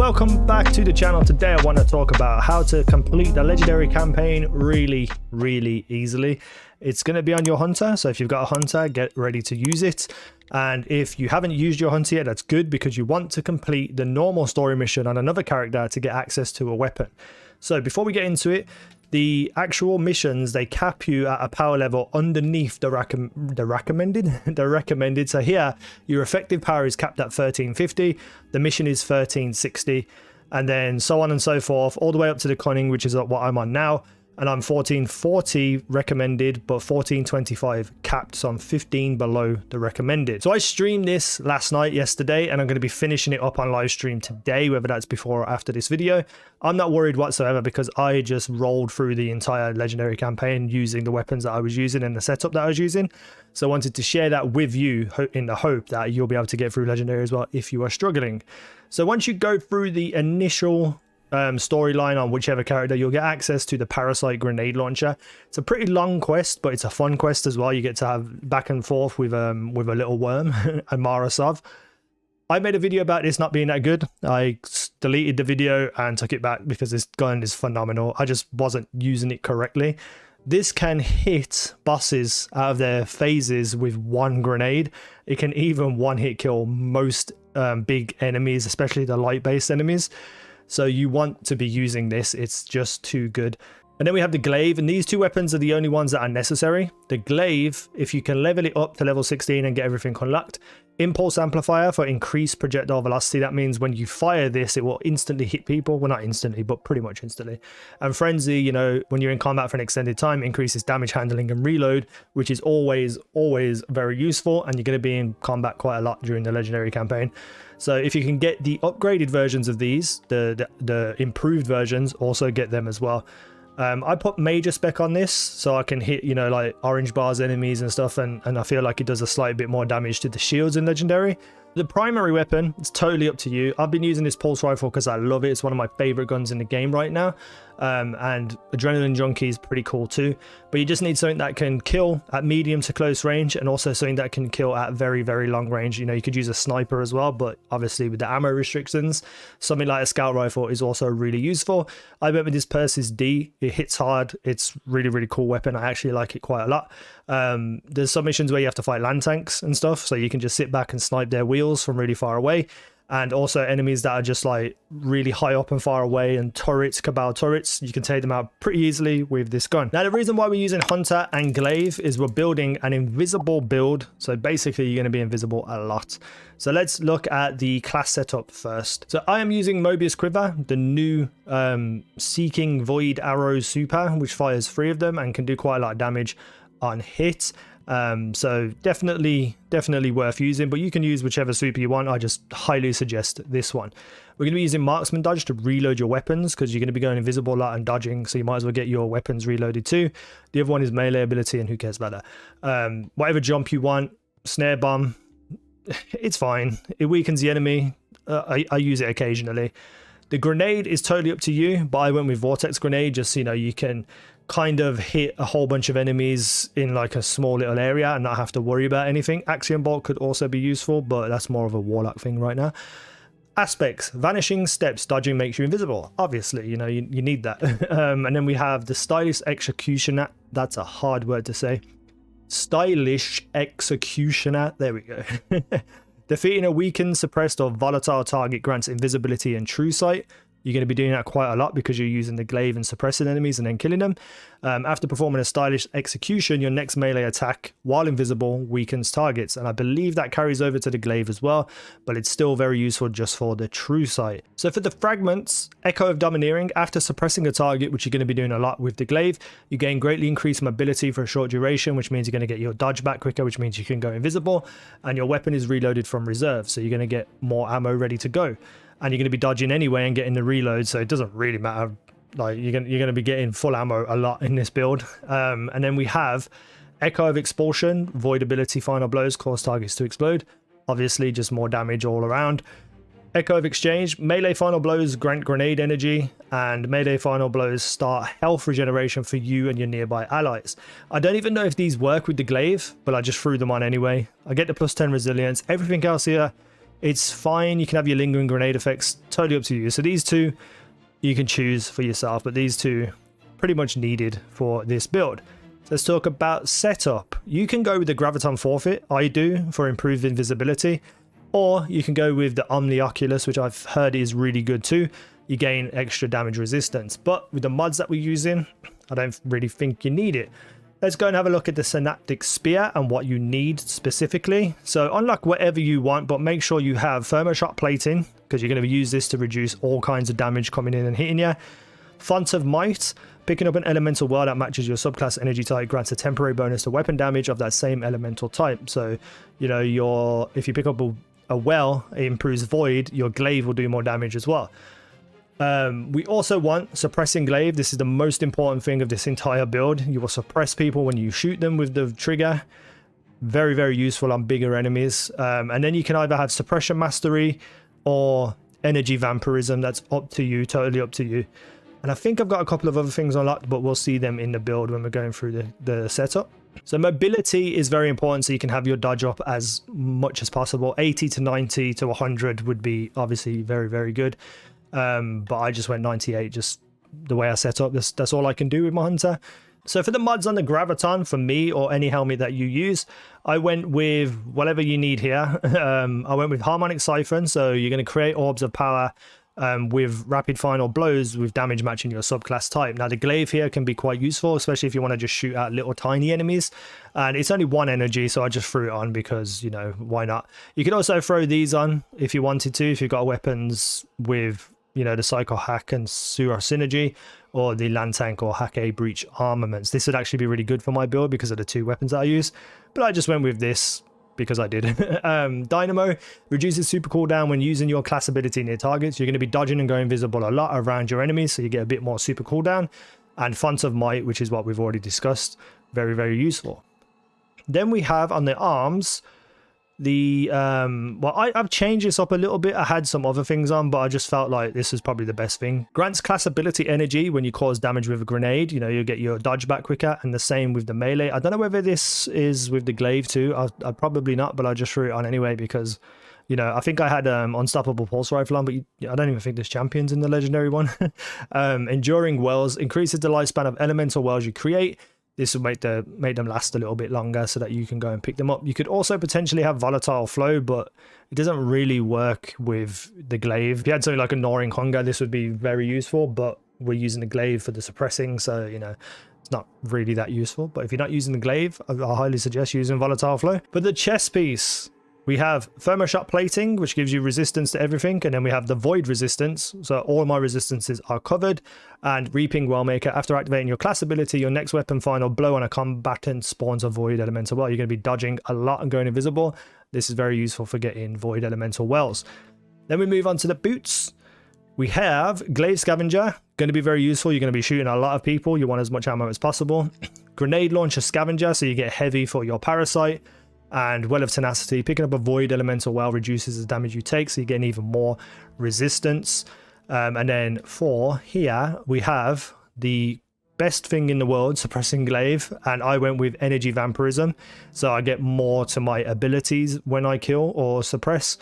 welcome back to the channel. Today I want to talk about how to complete the legendary campaign really easily. It's going to be on your hunter, so if you've got a hunter, get ready to use it. And if you haven't used your hunter yet, that's good, because you want to complete the normal story mission on another character to get access to a weapon. So before we get into it, the actual missions, they cap you at a power level underneath the recommended. So here, your effective power is capped at 1350, the mission is 1360, and then so on and so forth, all the way up to the cunning, which is what I'm on now. And I'm 1440 recommended, but 1425 capped, so I'm 15 below the recommended. So I streamed this yesterday, and I'm going to be finishing it up on live stream today, whether that's before or after this video. I'm not worried whatsoever, because I just rolled through the entire legendary campaign using the weapons that I was using and the setup that I was using. So I wanted to share that with you in the hope that you'll be able to get through legendary as well if you are struggling. So once you go through the initial storyline on whichever character, you'll get access to the parasite grenade launcher. It's a pretty long quest, but it's a fun quest as well. You get to have back and forth with a little worm, a Marasov. I made a video about this not being that good. I deleted the video and took it back because this gun is phenomenal. I just wasn't using it correctly. This can hit bosses out of their phases with one grenade. It can even one-hit kill most big enemies, especially the light-based enemies. So you want to be using this. It's just too good. And then we have the glaive, and these two weapons are the only ones that are necessary. The glaive, if you can level it up to level 16 and get everything unlocked. Impulse amplifier for increased projectile velocity. That means when you fire this, it will instantly hit people. Well, not instantly, but pretty much instantly. And frenzy, you know, when you're in combat for an extended time, increases damage handling and reload, which is always very useful. And you're going to be in combat quite a lot during the legendary campaign. So if you can get the upgraded versions of these, the improved versions, also get them as well. I put major spec on this so I can hit, you know, like orange bars enemies and stuff, and I feel like it does a slight bit more damage to the shields in legendary. The primary weapon, it's totally up to you. I've been using this pulse rifle because I love it. It's one of my favorite guns in the game right now. And Adrenaline Junkie is pretty cool too. But you just need something that can kill at medium to close range, and also something that can kill at very long range. You know, you could use a sniper as well, but obviously with the ammo restrictions, something like a scout rifle is also really useful. I went with this Persis D. It hits hard. It's really cool weapon. I actually like it quite a lot. There's some missions where you have to fight land tanks and stuff, so you can just sit back and snipe their wheels from really far away. And also enemies that are just like really high up and far away, and turrets, Cabal turrets, you can take them out pretty easily with this gun. Now the reason why we're using Hunter and Glaive is we're building an invisible build. So basically you're going to be invisible a lot. So let's look at the class setup first. So I am using Mobius Quiver, the new Seeking Void Arrow super, which fires 3 of them and can do quite a lot of damage on hit. So definitely worth using, but you can use whichever super you want. I just highly suggest this one. We're going to be using marksman dodge to reload your weapons, because you're going to be going invisible a lot and dodging, so you might as well get your weapons reloaded too. The other one is melee ability, and who cares about that. Whatever jump you want, snare bomb, it's fine. It weakens the enemy. I use it occasionally. The grenade is totally up to you, but I went with vortex grenade, just so you know, you can kind of hit a whole bunch of enemies in like a small little area and not have to worry about anything. Axiom bolt could also be useful, but that's more of a warlock thing right now. Aspects: vanishing, steps, dodging makes you invisible. Obviously, you know, you need that. And then we have the stylish executioner. That's a hard word to say. Stylish executioner. There we go. Defeating a weakened, suppressed, or volatile target grants invisibility and true sight. You're going to be doing that quite a lot because you're using the glaive and suppressing enemies and then killing them. After performing a stylish execution, your next melee attack, while invisible, weakens targets. And I believe that carries over to the glaive as well, but it's still very useful just for the true sight. So for the fragments, Echo of Domineering, after suppressing a target, which you're going to be doing a lot with the glaive, you gain greatly increased mobility for a short duration, which means you're going to get your dodge back quicker, which means you can go invisible, and your weapon is reloaded from reserve, so you're going to get more ammo ready to go. And you're going to be dodging anyway and getting the reload, so it doesn't really matter. Like you're going to be getting full ammo a lot in this build. And then we have Echo of Expulsion, void ability, final blows cause targets to explode. Obviously just more damage all around. Echo of Exchange, melee final blows grant grenade energy, and melee final blows start health regeneration for you and your nearby allies. I don't even know if these work with the glaive, but I just threw them on anyway. I get the +10 resilience. Everything else here It's fine. You can have your lingering grenade effects, totally up to you. So these two you can choose for yourself, but these two pretty much needed for this build. So let's talk about setup. You can go with the Graviton Forfeit, I do, for improved invisibility, or you can go with the Omnioculus, which I've heard is really good too. You gain extra damage resistance, but with the mods that we're using, I don't really think you need it. Let's go and have a look at the Synaptic Spear and what you need specifically. So unlock whatever you want, but make sure you have Thermoshot Plating, because you're going to use this to reduce all kinds of damage coming in and hitting you. Font of Might, picking up an elemental well that matches your subclass energy type grants a temporary bonus to weapon damage of that same elemental type. So, you know, if you pick up a well, it improves Void, your glaive will do more damage as well. We also want Suppressing Glaive. This is the most important thing of this entire build. You will suppress people when you shoot them with the trigger. Very, very useful on bigger enemies. And then you can either have Suppression Mastery or Energy Vampirism. That's up to you, totally up to you. And I think I've got a couple of other things unlocked, but we'll see them in the build when we're going through the setup. So mobility is very important, so you can have your dodge up as much as possible. 80 to 90 to 100 would be obviously very, very good. But I just went 98, just the way I set up. That's all I can do with my hunter. So for the mods on the Graviton, for me or any helmet that you use, I went with whatever you need here. I went with Harmonic Siphon, so you're going to create orbs of power with rapid final blows with damage matching your subclass type. Now the glaive here can be quite useful, especially if you want to just shoot at little tiny enemies, and it's only one energy, so I just threw it on because, you know, why not. You could also throw these on if you wanted to, if you've got weapons with, you know, the Psycho Hack and Sura Synergy, or the Land Tank or Hack A Breach armaments. This would actually be really good for my build because of the two weapons that I use, but I just went with this because I did. Dynamo reduces super cooldown when using your class ability near targets. You're going to be dodging and going visible a lot around your enemies, so you get a bit more super cooldown. And Font of Might, which is what we've already discussed, very, very useful. Then we have on the arms the well, I've changed this up a little bit. I had some other things on, but I just felt like this is probably the best thing. Grants class ability energy when you cause damage with a grenade. You know, you'll get your dodge back quicker, and the same with the melee. I don't know whether this is with the glaive too. I'd probably not, but I just threw it on anyway because, you know, I think I had Unstoppable Pulse Rifle on, but I don't even think there's champions in the legendary one. Enduring Wells increases the lifespan of elemental wells you create. This will make them last a little bit longer so that you can go and pick them up. You could also potentially have Volatile Flow, but it doesn't really work with the glaive. If you had something like a Gnawing Hunger, this would be very useful, but we're using the glaive for the suppressing, so, you know, it's not really that useful. But if you're not using the glaive, I highly suggest using Volatile Flow. But the chest piece, we have Thermoshot Plating, which gives you resistance to everything, and then we have the Void Resistance, so all my resistances are covered, and Reaping Wellmaker. After activating your class ability, your next weapon final blow on a combatant spawns a Void Elemental Well. You're going to be dodging a lot and going invisible. This is very useful for getting Void Elemental Wells. Then we move on to the boots. We have Glaive Scavenger, going to be very useful. You're going to be shooting a lot of people. You want as much ammo as possible. Grenade Launcher Scavenger, so you get heavy for your Parasite. And Well of Tenacity, picking up a Void Elemental Well reduces the damage you take, so you get even more resistance. And then for here, we have the best thing in the world, Suppressing Glaive, and I went with Energy Vampirism, so I get more to my abilities when I kill or suppress.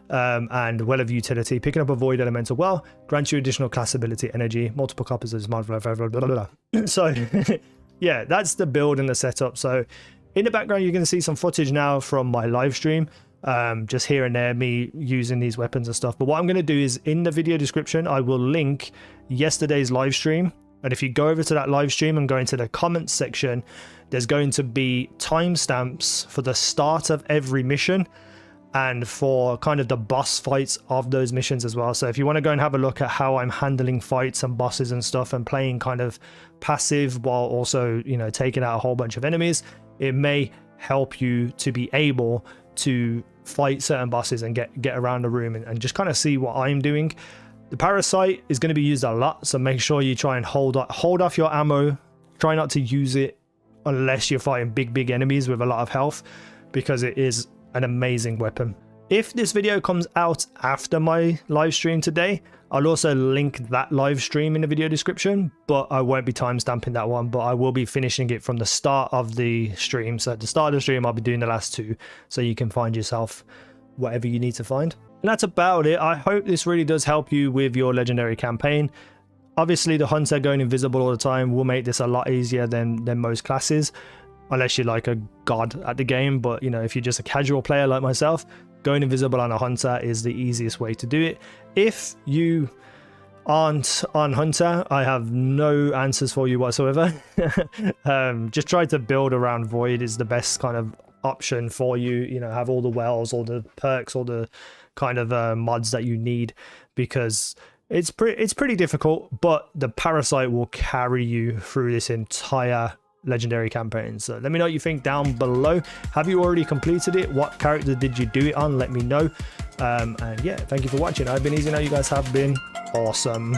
And Well of Utility, picking up a Void Elemental Well grants you additional class ability energy, multiple copies of blah, blah, blah, blah, blah, blah. So yeah, that's the build and the setup. So in the background, you're going to see some footage now from my live stream, just here and there, me using these weapons and stuff. But what I'm going to do is in the video description, I will link yesterday's live stream. And if you go over to that live stream and go into the comments section, there's going to be timestamps for the start of every mission and for kind of the boss fights of those missions as well. So if you want to go and have a look at how I'm handling fights and bosses and stuff and playing kind of passive while also, you know, taking out a whole bunch of enemies, it may help you to be able to fight certain bosses and get around the room and just kind of see what I'm doing. The Parasite is going to be used a lot, so make sure you try and hold off your ammo. Try not to use it unless you're fighting big enemies with a lot of health, because it is an amazing weapon. If this video comes out after my live stream today, I'll also link that live stream in the video description, but I won't be timestamping that one, but I will be finishing it from the start of the stream. So at the start of the stream, I'll be doing the last two, so you can find yourself whatever you need to find. And that's about it. I hope this really does help you with your legendary campaign. Obviously, the hunter going invisible all the time will make this a lot easier than most classes, unless you're like a god at the game. But you know, if you're just a casual player like myself, going invisible on a hunter is the easiest way to do it. If you aren't on hunter, I have no answers for you whatsoever. Just try to build around void is the best kind of option for you. You know, have all the wells, all the perks, all the kind of mods that you need, because it's pretty difficult, but the parasite will carry you through this entire legendary campaign. So let me know what you think down below. Have you already completed it? What character did you do it on? Let me know. And yeah, thank you for watching. I've been easynow. You guys have been awesome.